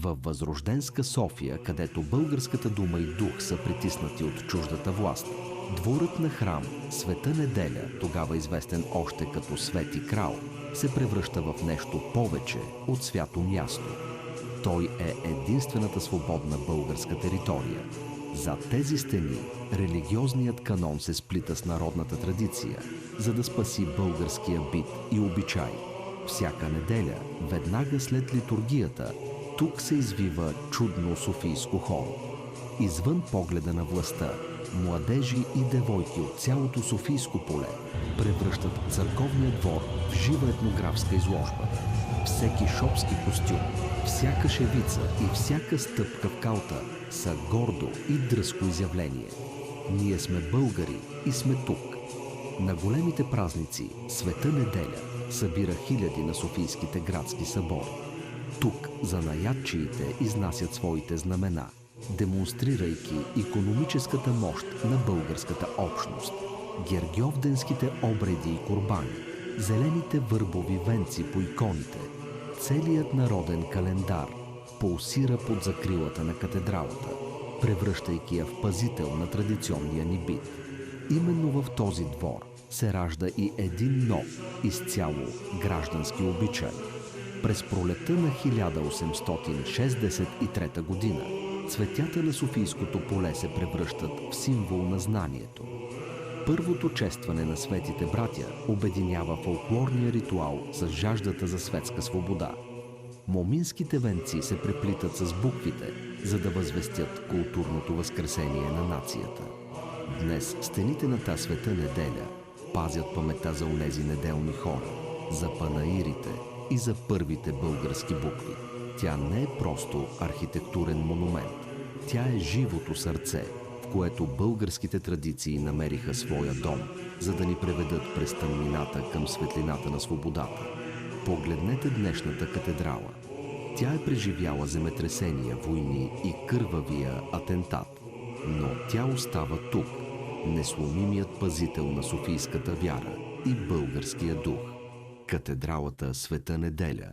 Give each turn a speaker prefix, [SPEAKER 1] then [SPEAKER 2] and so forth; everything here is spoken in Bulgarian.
[SPEAKER 1] Във възрожденска София, където българската дума и дух са притиснати от чуждата власт, дворът на храм Света Неделя, тогава известен още като Свети Крал, се превръща в нещо повече от свято място. Той е единствената свободна българска територия. Зад тези стени религиозният канон се сплита с народната традиция, за да спаси българския бит и обичай. Всяка неделя, веднага след литургията, тук се извива чудно софийско хоро. Извън погледа на властта, младежи и девойки от цялото Софийско поле превръщат църковния двор в жива етнографска изложба. Всеки шопски костюм, всяка шевица и всяка стъпка в калта са гордо и дръзко изявление. Ние сме българи и сме тук. На големите празници Света Неделя събира хиляди на софийските градски събори. Тук занаятчиите изнасят своите знамена, демонстрирайки икономическата мощ на българската общност. Гергьовденските обреди и курбани, зелените върбови венци по иконите, целият народен календар пулсира под закрилата на катедралата, превръщайки я в пазител на традиционния ни бит. Именно в този двор се ражда и един нов, изцяло граждански обичай. През пролетта на 1863 година цветята на Софийското поле се превръщат в символ на знанието. Първото честване на светите братя обединява фолклорния ритуал с жаждата за светска свобода. Моминските венци се преплитат с буквите, за да възвестят културното възкресение на нацията. Днес стените на тази Света Неделя пазят паметта за онези неделни хора, за панаирите и за първите български букви. Тя не е просто архитектурен монумент. Тя е живото сърце, в което българските традиции намериха своя дом, за да ни преведат през тъмнината към светлината на свободата. Погледнете днешната катедрала. Тя е преживяла земетресения, войни и кървавия атентат. Но тя остава тук, несломимият пазител на софийската вяра и българския дух. Катедралата Света Неделя.